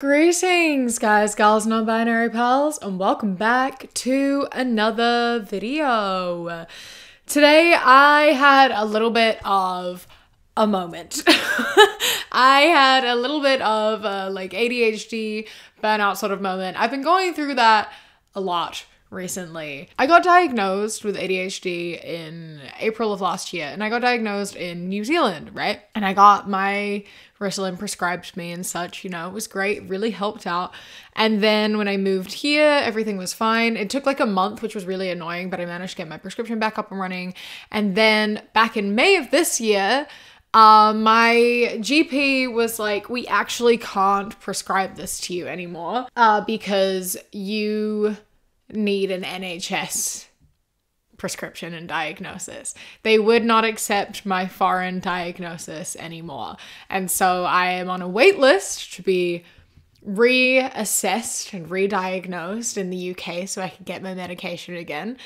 Greetings guys, gals, non-binary pals, and welcome back to another video. Today I had a little bit of a moment. I had a little bit of a like ADHD burnout sort of moment. I've been going through that a lot recently. I got diagnosed with ADHD in April of last year, and I got diagnosed in New Zealand, right? And I got my Ritalin prescribed to me and such, you know, it was great, really helped out. And then when I moved here, everything was fine. It took like a month, which was really annoying, but I managed to get my prescription back up and running. And then back in May of this year, my GP was like, we actually can't prescribe this to you anymore because you need an NHS prescription and diagnosis. They would not accept my foreign diagnosis anymore. And so I am on a wait list to be reassessed and re-diagnosed in the UK so I can get my medication again.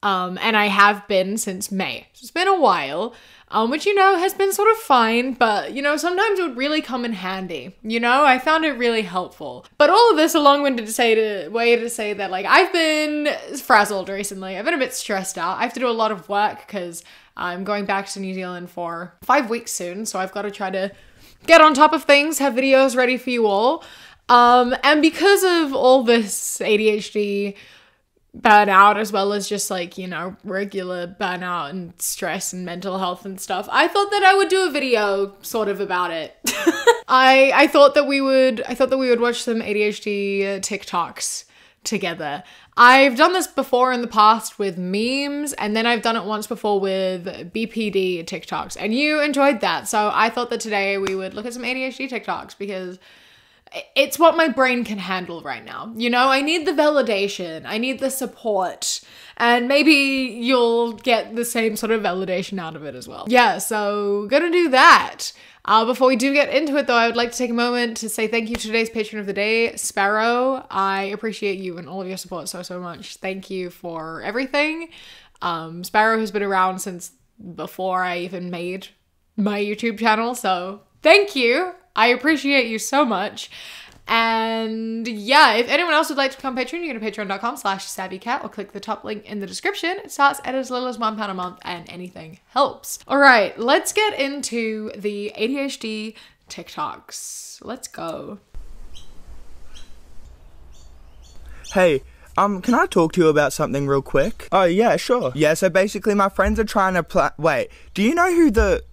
And I have been since May. So it's been a while, which, you know, has been sort of fine, but, you know, sometimes it would really come in handy. You know, I found it really helpful. But all of this a long-winded way to say that, like, I've been frazzled recently. I've been a bit stressed out. I have to do a lot of work because I'm going back to New Zealand for 5 weeks soon. So I've got to try to get on top of things, have videos ready for you all. And because of all this ADHD burnout, as well as just like, you know, regular burnout and stress and mental health and stuff, I thought that I would do a video sort of about it. I thought that we would watch some ADHD TikToks together. I've done this before in the past with memes, and then I've done it once before with BPD TikToks, and you enjoyed that. So I thought that today we would look at some ADHD TikToks because it's what my brain can handle right now. You know, I need the validation, I need the support, and maybe you'll get the same sort of validation out of it as well. Yeah, so gonna do that. Before we do get into it though, I would like to take a moment to say thank you to today's patron of the day, Sparrow. I appreciate you and all of your support so much. Thank you for everything. Sparrow has been around since before I even made my YouTube channel, so thank you. I appreciate you so much. And yeah, if anyone else would like to become Patreon, you go to patreon.com/savvycat or click the top link in the description. It starts at as little as £1 a month and anything helps. All right, let's get into the ADHD TikToks. Let's go. Hey, can I talk to you about something real quick? Oh, yeah, sure. Yeah, so basically my friends are trying to wait, do you know who the...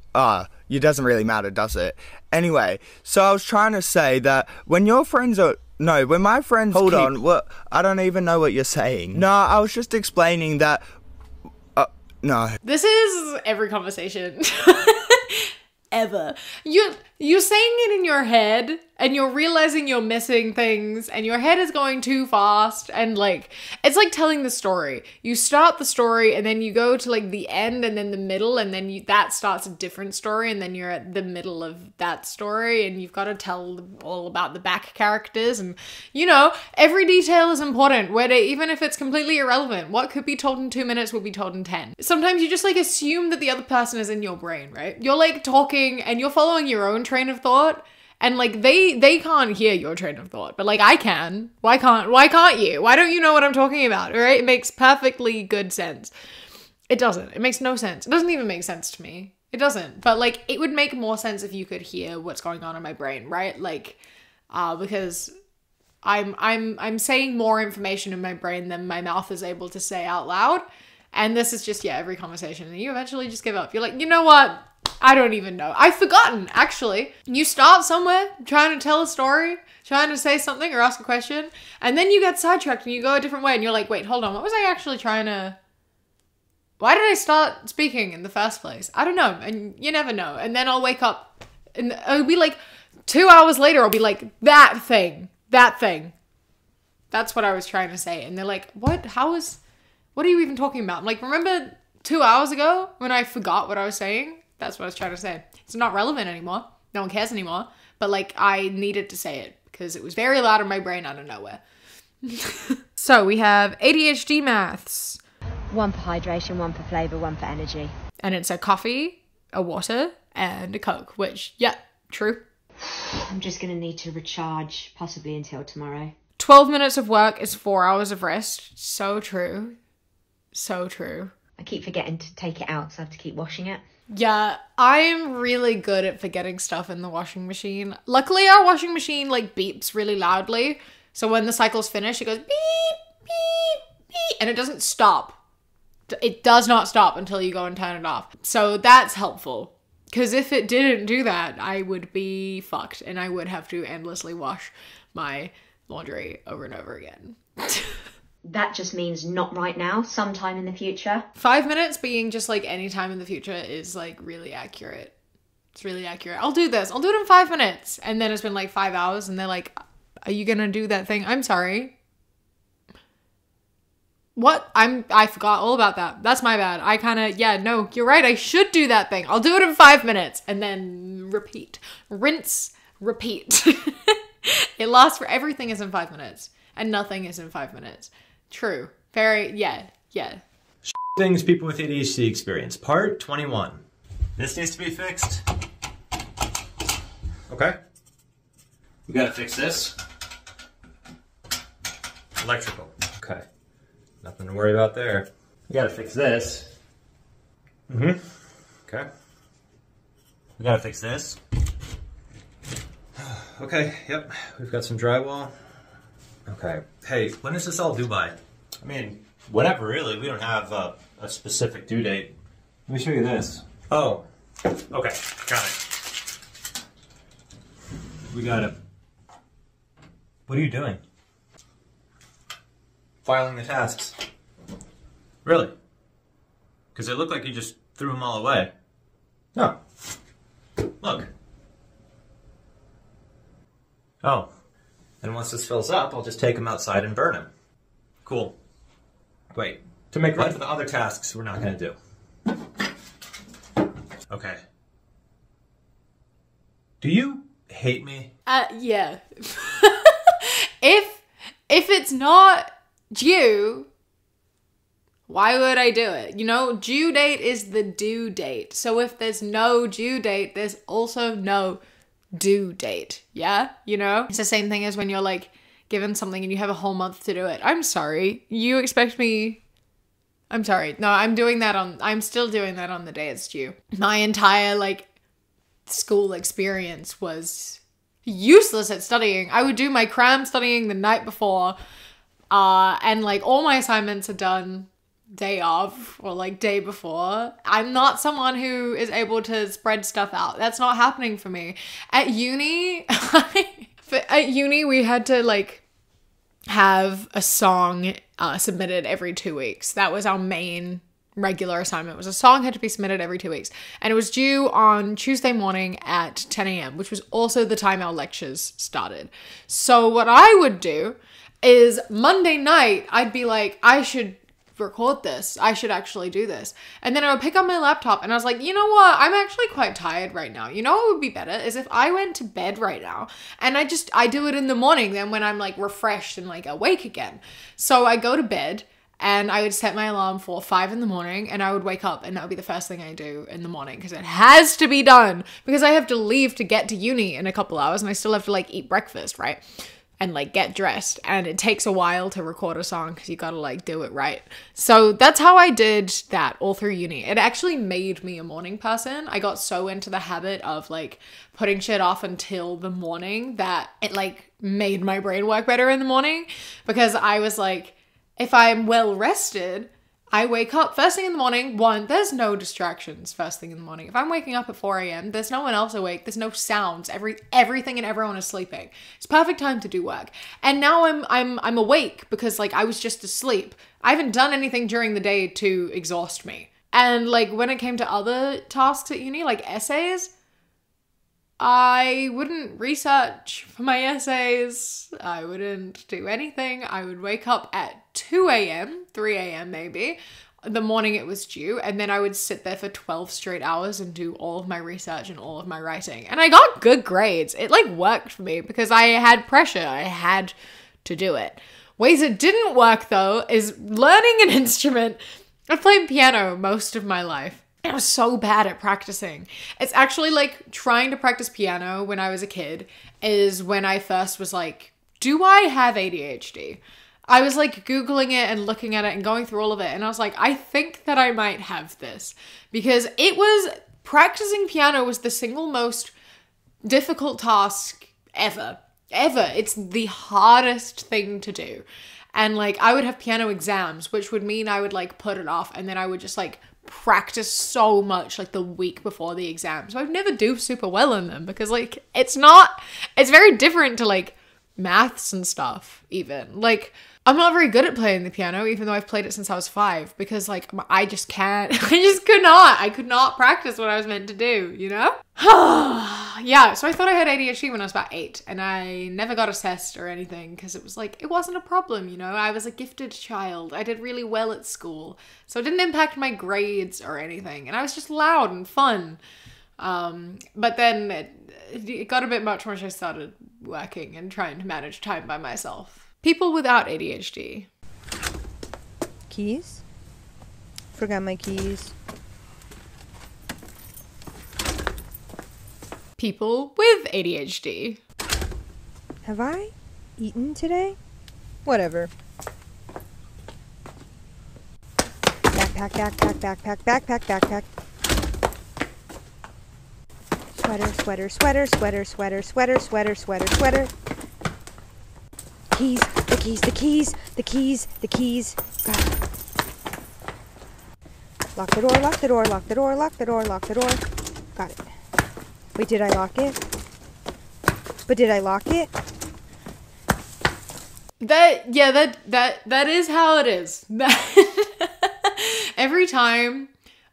it doesn't really matter, does it? Anyway, so I was trying to say that when your friends are... No, when my friends... Hold on, what? I don't even know what you're saying. No, I was just explaining that... no. This is every conversation. Ever. You're saying it in your head, and you're realizing you're missing things, and your head is going too fast, and like, it's like telling the story. You start the story, and then you go to like the end, and then the middle, and then that starts a different story, and then you're at the middle of that story, and you've got to tell all about the back characters, and you know, every detail is important, even if it's completely irrelevant. What could be told in 2 minutes will be told in 10. Sometimes you just like assume that the other person is in your brain, right? You're like talking, and you're following your own train of thought, and like they can't hear your train of thought, but like I can. Why can't you? Why don't you know what I'm talking about? Right? It makes perfectly good sense. It doesn't. It makes no sense. It doesn't even make sense to me. It doesn't. But like it would make more sense if you could hear what's going on in my brain, right? Like because I'm saying more information in my brain than my mouth is able to say out loud. And this is just, yeah, every conversation. And you eventually just give up. You're like, you know what? I don't even know. I've forgotten, actually. You start somewhere, trying to tell a story, trying to say something or ask a question, and then you get sidetracked and you go a different way and you're like, wait, hold on, what was I actually trying to... Why did I start speaking in the first place? I don't know, and you never know. And then I'll wake up and it'll be like 2 hours later, I'll be like, that thing. That's what I was trying to say. And they're like, what are you even talking about? I'm like, remember 2 hours ago when I forgot what I was saying? That's what I was trying to say. It's not relevant anymore. No one cares anymore. But like, I needed to say it because it was very loud in my brain out of nowhere. So we have ADHD maths. 1 for hydration, 1 for flavour, 1 for energy. And it's a coffee, a water, and a Coke, which, yeah, true. I'm just going to need to recharge, possibly until tomorrow. 12 minutes of work is 4 hours of rest. So true. So true. I keep forgetting to take it out, so I have to keep washing it. Yeah, I'm really good at forgetting stuff in the washing machine. Luckily, our washing machine, like, beeps really loudly. So when the cycle's finished, it goes beep, beep, beep, and it doesn't stop. It does not stop until you go and turn it off. So that's helpful. Because if it didn't do that, I would be fucked. And I would have to endlessly wash my laundry over and over again. That just means not right now, sometime in the future. 5 minutes being just like any time in the future is like really accurate. It's really accurate. I'll do this. I'll do it in 5 minutes. And then it's been like 5 hours and they're like, are you gonna do that thing? I'm sorry. What? I forgot all about that. That's my bad. I kind of, yeah, no, you're right. I should do that thing. I'll do it in 5 minutes and then repeat. Rinse, repeat. It lasts for, everything is in 5 minutes and nothing is in 5 minutes. True. Very, yeah. Things people with ADHD experience. Part 21. This needs to be fixed. Okay. We gotta fix this. Electrical. Okay. Nothing to worry about there. We gotta fix this. Okay. We gotta fix this. Okay, yep. We've got some drywall. Okay. Hey, when is this all due by? I mean, whatever, really. We don't have a specific due date. Let me show you this. Oh. Okay. Got it. We got it. What are you doing? Filing the tasks. Really? Because it looked like you just threw them all away. No. Look. Oh. And once this fills up, I'll just take them outside and burn them. Cool. Wait. To make room for the other tasks we're not going to do. Okay. Do you hate me? Yeah. If it's not due, why would I do it? You know, due date is the due date. So if there's no due date, there's also no due date. Yeah? You know? It's the same thing as when you're like given something and you have a whole month to do it. I'm sorry. You expect me... I'm sorry. No, I'm still doing that on the day it's due. My entire like school experience was useless at studying. I would do my cram studying the night before, and like all my assignments are done day of or like day before. I'm not someone who is able to spread stuff out. That's not happening for me. At uni, we had to like have a song submitted every 2 weeks. That was our main regular assignment. Was a song had to be submitted every 2 weeks, and it was due on Tuesday morning at 10 a.m., which was also the time our lectures started. So what I would do is Monday night, I'd be like, I should record this. I should actually do this. And then I would pick up my laptop and I was like, you know what? I'm actually quite tired right now. You know what would be better is if I went to bed right now and I do it in the morning then when I'm like refreshed and like awake again. So I go to bed and I would set my alarm for 5 in the morning and I would wake up and that would be the first thing I do in the morning because it has to be done because I have to leave to get to uni in a couple hours and I still have to like eat breakfast, right? And like get dressed, and it takes a while to record a song because you gotta like do it right. So that's how I did that all through uni. It actually made me a morning person. I got so into the habit of like putting shit off until the morning that it like made my brain work better in the morning because I was like, if I'm well rested, I wake up first thing in the morning. One, there's no distractions first thing in the morning. If I'm waking up at 4 a.m., there's no one else awake. There's no sounds. Everything and everyone is sleeping. It's perfect time to do work. And now I'm awake because like I was just asleep. I haven't done anything during the day to exhaust me. And like when it came to other tasks at uni, like essays, I wouldn't research for my essays. I wouldn't do anything. I would wake up at 2 a.m., 3 a.m. maybe, the morning it was due, and then I would sit there for 12 straight hours and do all of my research and all of my writing. And I got good grades. It like worked for me because I had pressure. I had to do it. Ways it didn't work though is learning an instrument. I've played piano most of my life. And I was so bad at practicing. It's actually like trying to practice piano when I was a kid is when I first was like, do I have ADHD? I was like Googling it and looking at it and going through all of it. And I was like, I think that I might have this, because practicing piano was the single most difficult task ever. It's the hardest thing to do. And like, I would have piano exams, which would mean I would like put it off, and then I would just like practice so much like the week before the exam. So I'd never do super well in them, because like, it's very different to like maths and stuff even. Like, I'm not very good at playing the piano, even though I've played it since I was 5, because like I just can't, I could not practice what I was meant to do, you know? Yeah, so I thought I had ADHD when I was about 8, and I never got assessed or anything, because it was like, it wasn't a problem, you know? I was a gifted child. I did really well at school, so it didn't impact my grades or anything, and I was just loud and fun. But then it got a bit much once I started working and trying to manage time by myself. People without ADHD. Keys? Forgot my keys. People with ADHD. Have I eaten today? Whatever. Backpack, backpack, backpack, backpack, backpack. Sweater, sweater, sweater, sweater, sweater, sweater, sweater, sweater, sweater. Keys, the keys, the keys, the keys, the keys. Got it. Lock the door, lock the door, lock the door, lock the door, lock the door. Got it. Wait, did I lock it? But did I lock it? That is how it is. Every time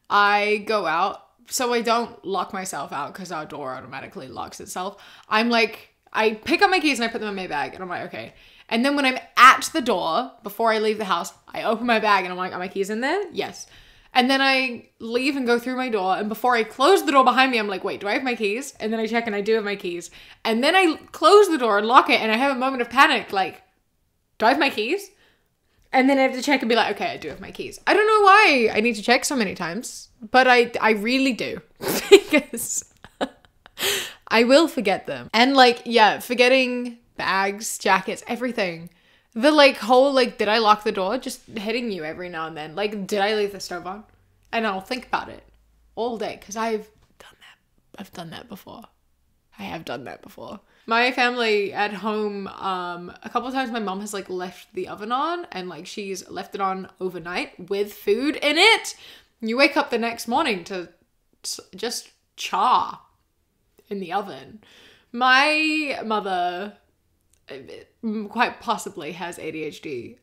I go out, so I don't lock myself out because our door automatically locks itself, I'm like, I pick up my keys and I put them in my bag, and I'm like, okay. And then when I'm at the door, before I leave the house, I open my bag and I'm like, are my keys in there? Yes. And then I leave and go through my door, and before I close the door behind me, I'm like, wait, do I have my keys? And then I check and I do have my keys. And then I close the door and lock it, and I have a moment of panic, like, do I have my keys? And then I have to check and be like, okay, I do have my keys. I don't know why I need to check so many times, but I really do. Because I will forget them. And like, yeah, forgetting bags, jackets, everything. The like whole, like, did I lock the door? Just hitting you every now and then. Like, did I leave the stove on? And I'll think about it all day, because I've done that. I've done that before. I have done that before. My family at home, a couple of times my mom has like left the oven on, and like she's left it on overnight with food in it. You wake up the next morning to just char in the oven. My mother quite possibly has ADHD.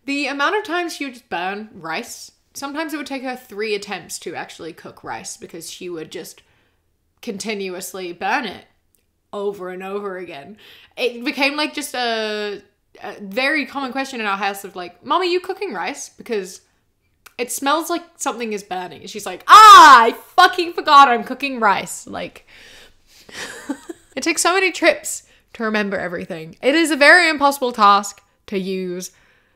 The amount of times she would just burn rice, sometimes it would take her 3 attempts to actually cook rice, because she would just continuously burn it over and over again. It became like just a very common question in our house of like, Mom, are you cooking rice? Because it smells like something is burning. And she's like, I fucking forgot I'm cooking rice. Like, it takes so many trips to remember everything. It is a very impossible task to use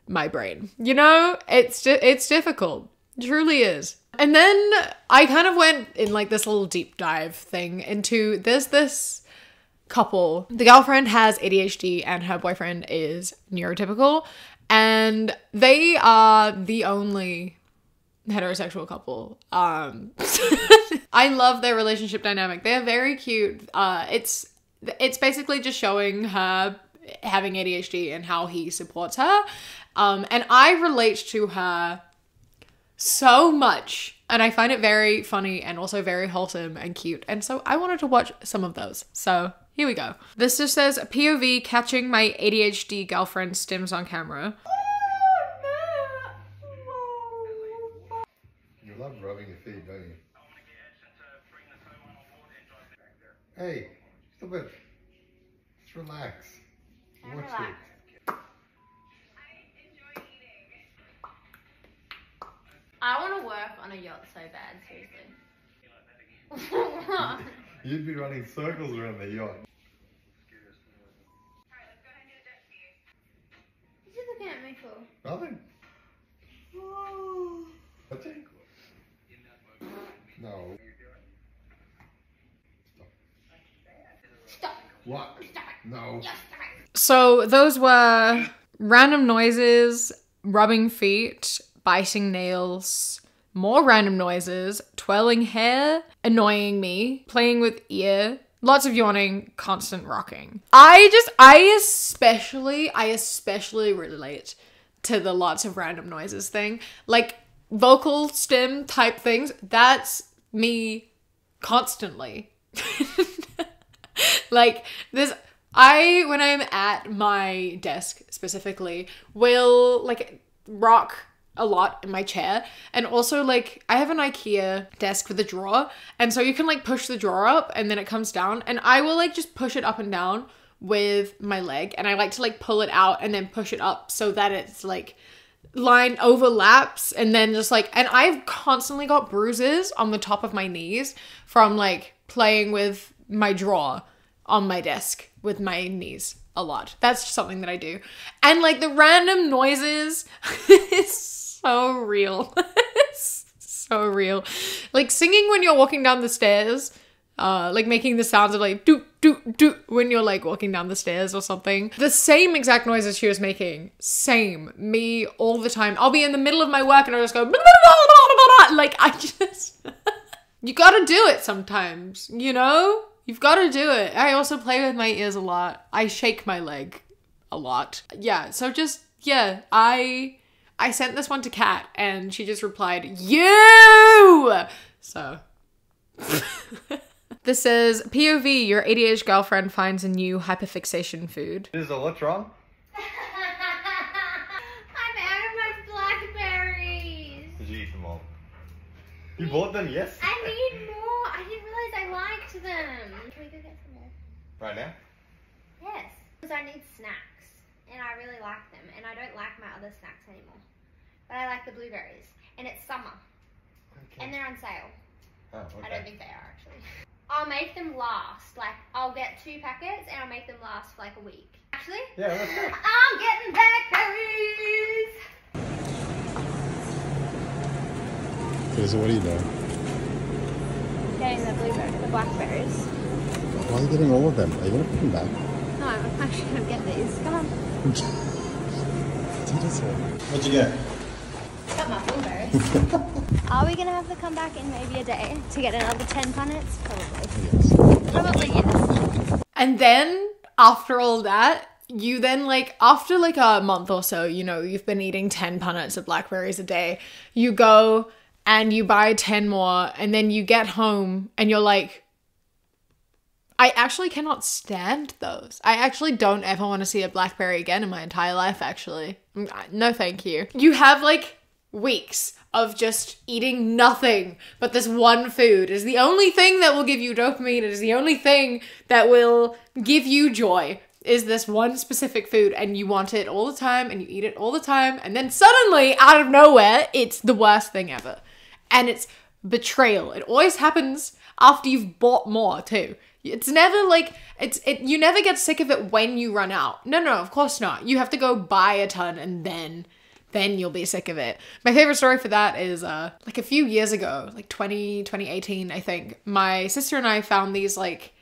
my brain. You know, it's difficult. It truly is. And then I kind of went in like this little deep dive thing into, there's this couple. The girlfriend has ADHD and her boyfriend is neurotypical, and they are the only heterosexual couple. I love their relationship dynamic. They're very cute. It's basically just showing her having ADHD and how he supports her. And I relate to her so much, and I find it very funny and also very wholesome and cute. And so I wanted to watch some of those. So here we go. This just says, POV catching my ADHD girlfriend stims on camera. You love rubbing your feet, don't you? Hey, stop it. Just relax. Watch it. I want to work on a yacht so bad, seriously. You'd be running circles around the yacht. What are you looking at me for? Nothing. Nothing. So those were random noises, rubbing feet, biting nails, more random noises, twirling hair, annoying me, playing with ear, lots of yawning, constant rocking. I especially relate to the lots of random noises thing. Like vocal stem type things, that's me constantly. Like this, when I'm at my desk specifically, will like rock a lot in my chair. And also like I have an IKEA desk with a drawer, and so you can like push the drawer up and then it comes down, and I will like just push it up and down with my leg, and I like to like pull it out and then push it up so that it's like line overlaps, and then just like, and I've constantly got bruises on the top of my knees from like playing with my drawer on my desk with my knees a lot. That's just something that I do. And like the random noises is so real. It's so real. Like singing when you're walking down the stairs, like making the sounds of like doot doot doot when you're like walking down the stairs or something. The same exact noises she was making. Same. Me all the time. I'll be in the middle of my work and I'll just go blah, blah, blah, blah, blah. Like I just you gotta do it sometimes, you know? You've gotta do it. I also play with my ears a lot. I shake my leg a lot. Yeah, so just, yeah, I sent this one to Kat and she just replied, you! So. This says, POV, your ADHD girlfriend finds a new hyperfixation food. What's wrong? I'm out of my blackberries. Did you eat them all? You bought them, yes? I need more. I didn't realize I liked them. Can we go get some more? Right now? Yes. Because I need snacks. And I really like them. And I don't like my other snacks anymore. But I like the blueberries. And it's summer. Okay. And they're on sale. Oh, okay. I don't think they are actually. I'll make them last. Like, I'll get 2 packets and I'll make them last for like a week. Actually? Yeah, let's go. I'm getting blackberries! Okay, so what are you doing? Getting the blackberries. Why are you getting all of them? Are you going to put them back? No, I'm actually going to get these. Come on. What'd you get? Got my blueberries. Are we going to have to come back in maybe a day to get another 10 punnets? Probably. Yes. Probably yes. And then after all that, you then like, after like a month or so, you know, you've been eating 10 punnets of blackberries a day, you go and you buy 10 more, and then you get home and you're like, I actually cannot stand those. I actually don't ever want to see a blackberry again in my entire life, actually. No, thank you. You have like weeks of just eating nothing but this one food. It is the only thing that will give you dopamine. It is the only thing that will give you joy, is this one specific food, and you want it all the time and you eat it all the time, and then suddenly out of nowhere it's the worst thing ever. And it's betrayal. It always happens after you've bought more too. It's never like, you never get sick of it when you run out. No, of course not. You have to go buy a ton and then you'll be sick of it. My favorite story for that is like a few years ago, like 2018, I think, my sister and I found these like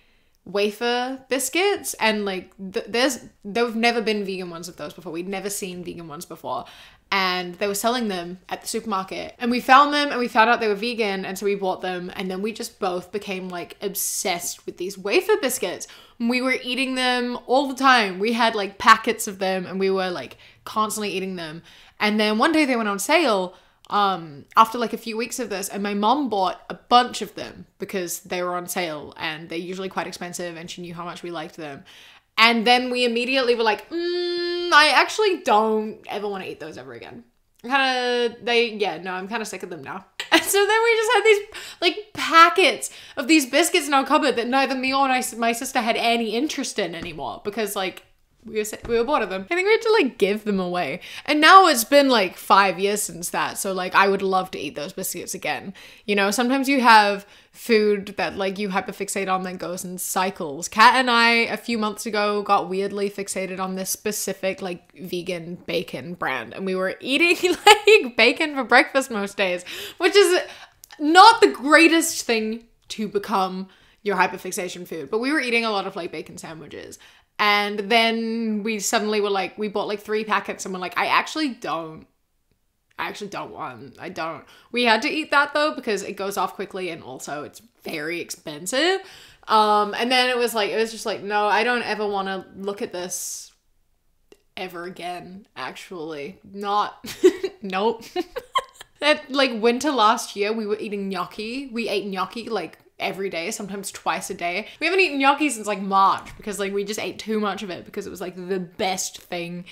wafer biscuits, and like there've never been vegan ones of those before. We'd never seen vegan ones before, and they were selling them at the supermarket, and we found them and we found out they were vegan, and so we bought them, and then we just both became like obsessed with these wafer biscuits. We were eating them all the time. We had like packets of them and we were like constantly eating them. And then one day they went on sale after like a few weeks of this, and my mom bought a bunch of them because they were on sale and they're usually quite expensive, and she knew how much we liked them. And then we immediately were like, I actually don't ever want to eat those ever again. I'm kind of sick of them now. And so then we just had these like packets of these biscuits in our cupboard that neither me or my sister had any interest in anymore, because like we were bored of them. I think we had to like give them away. And now it's been like 5 years since that. So like I would love to eat those biscuits again. You know, sometimes you have food that like you hyperfixate on that goes in cycles. Kat and I a few months ago got weirdly fixated on this specific like vegan bacon brand, and we were eating like bacon for breakfast most days, which is not the greatest thing to become your hyperfixation food. But we were eating a lot of like bacon sandwiches. And then we suddenly were like, we bought like 3 packets and we're like, I actually don't want. We had to eat that though because it goes off quickly and also it's very expensive. And then it was just like, no, I don't ever want to look at this ever again, actually. Not, nope. At like winter last year, we were eating gnocchi. We ate gnocchi like every day, sometimes twice a day. We haven't eaten gnocchi since like March because like we just ate too much of it because it was like the best thing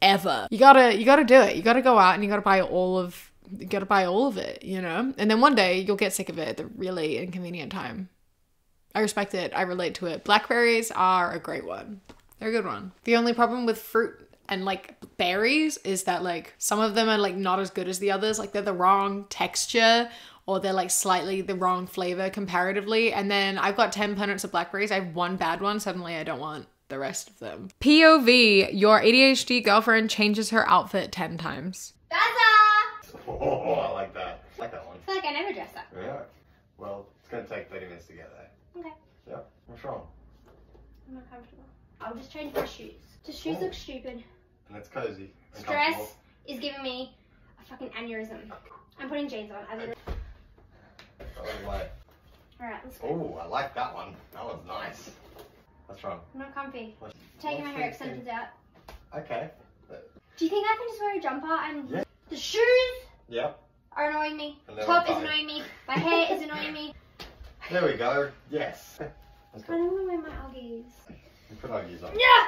ever. You gotta do it. You gotta go out and you gotta buy all of it, you know? And then one day you'll get sick of it at the really inconvenient time. I respect it. I relate to it. Blackberries are a great one. They're a good one. The only problem with fruit and like berries is that like some of them are like not as good as the others. Like they're the wrong texture or they're like slightly the wrong flavor comparatively. And then I've got 10 punts of blackberries. I have one bad one. Suddenly I don't want the rest of them. POV, your ADHD girlfriend changes her outfit 10 times. Dada! Oh, I like that. I like that one. I feel like I never dress up. Yeah. Well, it's going to take 30 minutes to get there. Okay. Yeah. What's wrong? I'm not comfortable. I'll just change my shoes. The shoes look stupid. And it's cozy. And Stress is giving me a fucking aneurysm. I'm putting jeans on. Alright, let's go. oh, I like that one. That one's nice. What's wrong? I'm not comfy. Taking my hair extensions out. Okay. Do you think I can just wear a jumper and Yeah. the shoes Yep. are annoying me. And they're Top is fine. annoying me. My hair is annoying me. There we go. Yes. Let's I go. don't want to wear my Uggies. You put Uggies on. Yeah!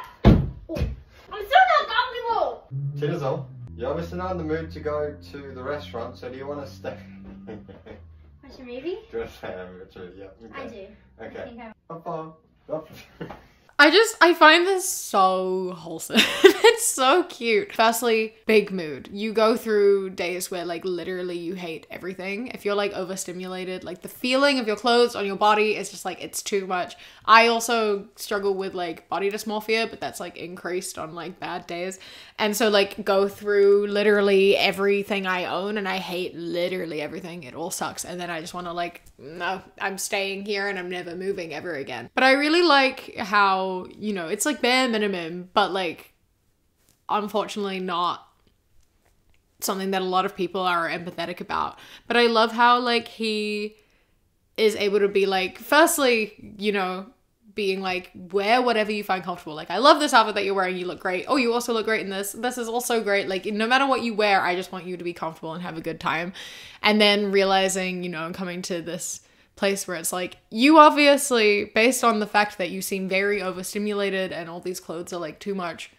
Oh, I'm still not comfortable! Tizzle, you're obviously not in the mood to go to the restaurant, so do you want to stay? Watch a movie? Do you want to stay home? Yeah. Okay. I do. I Okay. think I Up. I find this so wholesome. It's so cute. Firstly, big mood. You go through days where like literally you hate everything. If you're like overstimulated, like the feeling of your clothes on your body is just like, it's too much. I also struggle with like body dysmorphia, but that's like increased on like bad days. And so like go through literally everything I own and I hate literally everything. It all sucks. And then I just want to like, no, I'm staying here and I'm never moving ever again. But I really like how, you know, it's like bare minimum, but like unfortunately not something that a lot of people are empathetic about. But I love how like he is able to be like, firstly, you know, being like, wear whatever you find comfortable. Like, I love this outfit that you're wearing. You look great. Oh, you also look great in this. This is also great. Like, no matter what you wear, I just want you to be comfortable and have a good time. And then realizing, you know, and coming to this place where it's like, you obviously, based on the fact that you seem very overstimulated and all these clothes are like too much,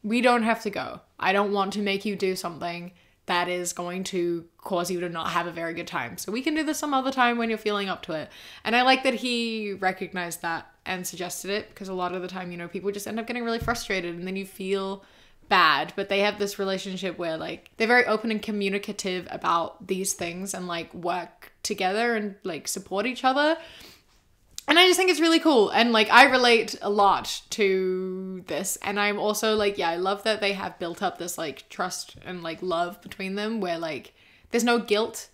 we don't have to go. I don't want to make you do something that is going to cause you to not have a very good time. So we can do this some other time when you're feeling up to it. And I like that he recognized that and suggested it, because a lot of the time, you know, people just end up getting really frustrated and then you feel bad. But they have this relationship where like they're very open and communicative about these things and like work together and like support each other. And I just think it's really cool. And like, I relate a lot to this. And I'm also like, yeah, I love that they have built up this like trust and like love between them where like there's no guilt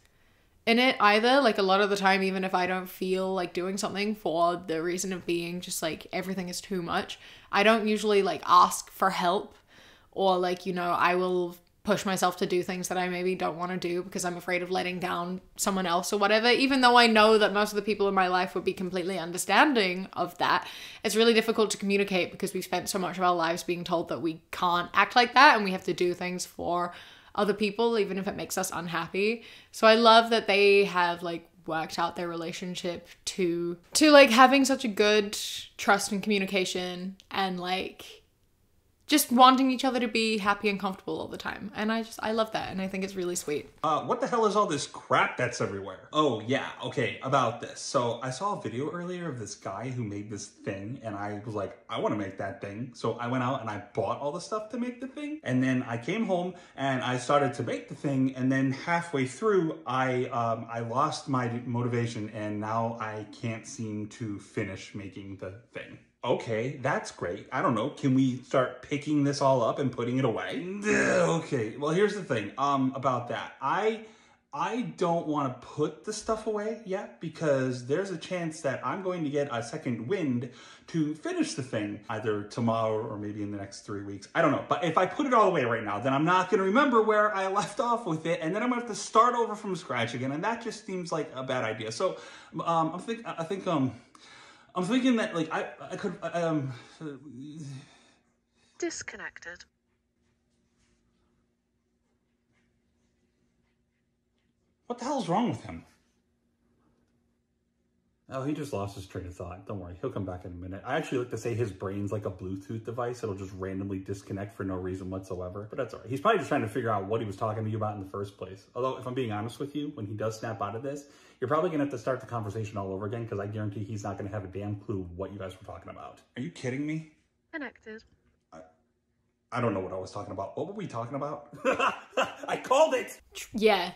in it either. Like a lot of the time, even if I don't feel like doing something for the reason of being just like everything is too much, I don't usually like ask for help or like, you know, I will push myself to do things that I maybe don't want to do because I'm afraid of letting down someone else or whatever, even though I know that most of the people in my life would be completely understanding of that. It's really difficult to communicate because we've spent so much of our lives being told that we can't act like that and we have to do things for other people, even if it makes us unhappy. So I love that they have like worked out their relationship to like having such a good trust and communication and like just wanting each other to be happy and comfortable all the time. And I love that. And I think it's really sweet. What the hell is all this crap that's everywhere? Oh yeah, okay, about this. So I saw a video earlier of this guy who made this thing and I was like, I want to make that thing. So I went out and I bought all the stuff to make the thing. And then I came home and I started to make the thing. And then halfway through, I lost my motivation and now I can't seem to finish making the thing. Okay, that's great. I don't know. Can we start picking this all up and putting it away? Okay, well, here's the thing about that. I I don't want to put the stuff away yet because there's a chance that I'm going to get a second wind to finish the thing either tomorrow or maybe in the next 3 weeks. I don't know. But if I put it all away right now, then I'm not going to remember where I left off with it. And then I'm going to have to start over from scratch again. And that just seems like a bad idea. So I'm thinking that like I could disconnected. What the hell's wrong with him? Oh, he just lost his train of thought. Don't worry, he'll come back in a minute. I actually like to say his brain's like a Bluetooth device. It'll just randomly disconnect for no reason whatsoever. But that's all right. He's probably just trying to figure out what he was talking to you about in the first place. Although, if I'm being honest with you, when he does snap out of this, you're probably going to have to start the conversation all over again because I guarantee he's not going to have a damn clue what you guys were talking about. Are you kidding me? Connected. I don't know what I was talking about. What were we talking about? I called it! Yeah.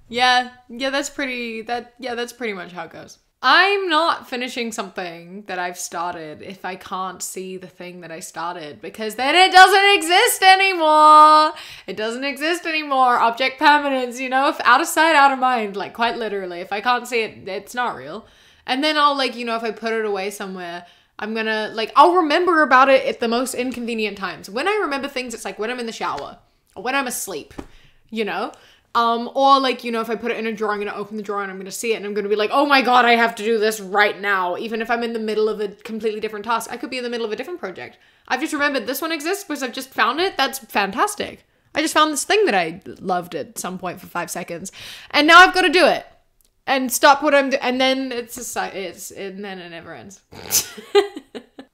Yeah, that's pretty much how it goes. I'm not finishing something that I've started if I can't see the thing that I started, because then it doesn't exist anymore. It doesn't exist anymore. Object permanence, you know, if out of sight, out of mind, like quite literally. If I can't see it, it's not real. And then I'll like, you know, if I put it away somewhere, I'm gonna like, I'll remember about it at the most inconvenient times. When I remember things, it's like when I'm in the shower or when I'm asleep, you know? Or like, you know, if I put it in a drawer, I'm going to open the drawer and I'm going to see it and I'm going to be like, oh my God, I have to do this right now. Even if I'm in the middle of a completely different task, I could be in the middle of a different project. I've just remembered this one exists because I've just found it. That's fantastic. I just found this thing that I loved at some point for 5 seconds and now I've got to do it and stop what I'm doing. And then and then it never ends.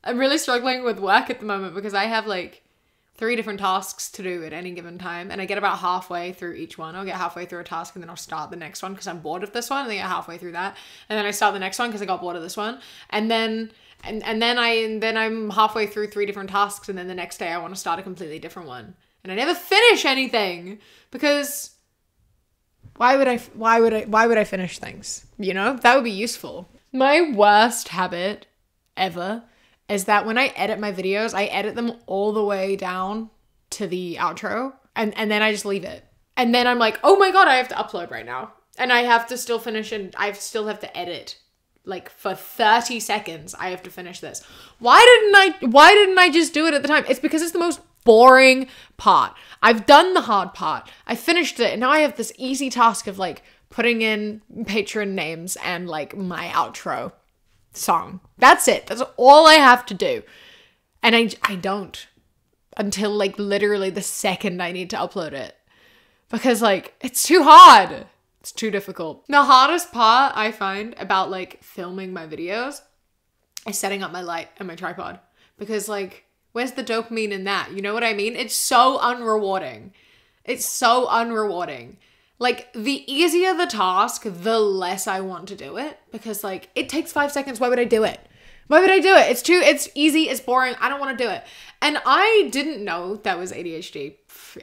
I'm really struggling with work at the moment because I have like 3 different tasks to do at any given time. And I get about halfway through each one. I'll get halfway through a task and then I'll start the next one because I'm bored of this one. And then I get halfway through that. And then I start the next one because I got bored of this one. And then I'm halfway through 3 different tasks. And then the next day I want to start a completely different one. And I never finish anything because why would I finish things? You know, that would be useful. My worst habit ever is that when I edit my videos, I edit them all the way down to the outro and then I just leave it. And then I'm like, oh my God, I have to upload right now. And I have to still finish and I still have to edit. Like for 30 seconds, I have to finish this. Why didn't I just do it at the time? It's because it's the most boring part. I've done the hard part. I finished it and now I have this easy task of like putting in patron names and like my outro song. That's it. That's all I have to do. And I don't until like literally the second I need to upload it. Because like it's too hard. It's too difficult. The hardest part I find about like filming my videos is setting up my light and my tripod. Because like, where's the dopamine in that? You know what I mean? It's so unrewarding. It's so unrewarding. Like, the easier the task, the less I want to do it. Because, like, it takes 5 seconds. Why would I do it? Why would I do it? It's easy. It's boring. I don't want to do it. And I didn't know that was ADHD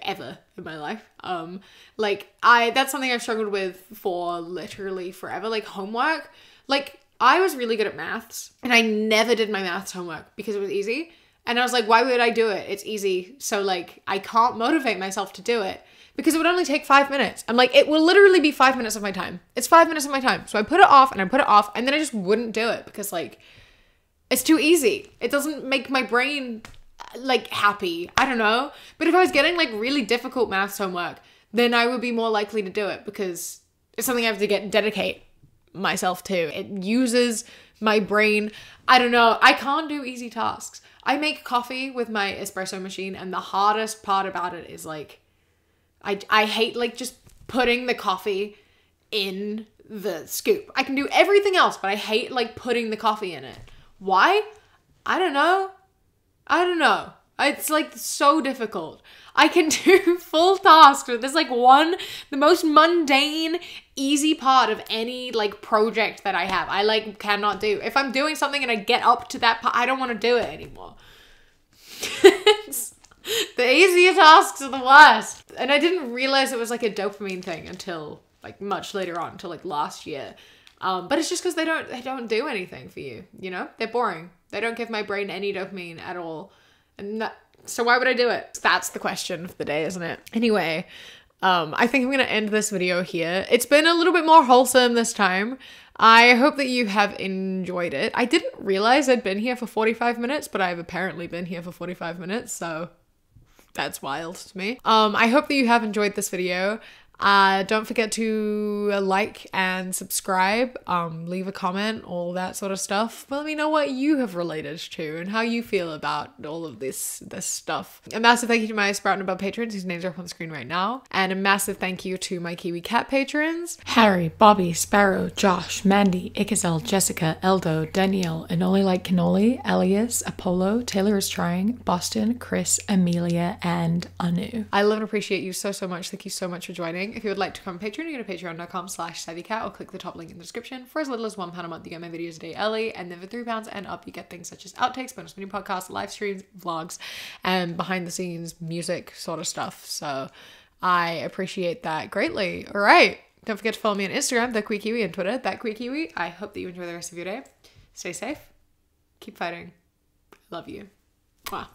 ever in my life. That's something I've struggled with for literally forever. Like, homework. Like, I was really good at maths. And I never did my maths homework because it was easy. And I was like, why would I do it? It's easy. So, like, I can't motivate myself to do it. Because it would only take 5 minutes. I'm like, it will literally be 5 minutes of my time. It's 5 minutes of my time. So I put it off and I put it off and then I just wouldn't do it because like, it's too easy. It doesn't make my brain like happy. I don't know. But if I was getting like really difficult maths homework, then I would be more likely to do it because it's something I have to dedicate myself to. It uses my brain. I don't know. I can't do easy tasks. I make coffee with my espresso machine and the hardest part about it is like, I hate like just putting the coffee in the scoop. I can do everything else, but I hate like putting the coffee in it. Why? I don't know. It's like so difficult. I can do full tasks, but there's like the most mundane, easy part of any like project that I have. I like cannot do. If I'm doing something and I get up to that part, I don't want to do it anymore. The easier tasks are the worst. And I didn't realize it was like a dopamine thing until like much later on, until like last year. But it's just because they don't do anything for you, you know? They're boring. They don't give my brain any dopamine at all. And so why would I do it? That's the question of the day, isn't it? Anyway, I think I'm gonna end this video here. It's been a little bit more wholesome this time. I hope that you have enjoyed it. I didn't realize I'd been here for 45 minutes, but I've apparently been here for 45 minutes, so that's wild to me. I hope that you have enjoyed this video. Don't forget to like and subscribe, leave a comment, all that sort of stuff. Let me know what you have related to and how you feel about all of this stuff. A massive thank you to my Sprout and Above patrons whose names are up on the screen right now. And a massive thank you to my Kiwi Cat patrons. Harry, Bobby, Sparrow, Josh, Mandy, Ikazel, Jessica, Eldo, Danielle, Anoli Like Cannoli, Elias, Apollo, Taylor is Trying, Boston, Chris, Amelia, and Anu. I love and appreciate you so much. Thank you so much for joining. If you would like to become a patron, you go to patreon.com/savvycat or click the top link in the description. For as little as £1 a month, you get my videos a day early, and then for £3 and up, you get things such as outtakes, bonus mini podcasts, live streams, vlogs, and behind the scenes music sort of stuff. So I appreciate that greatly. All right. Don't forget to follow me on Instagram, TheQueeKiwi, and Twitter, ThatQueeKiwi. I hope that you enjoy the rest of your day. Stay safe. Keep fighting. Love you. Mwah.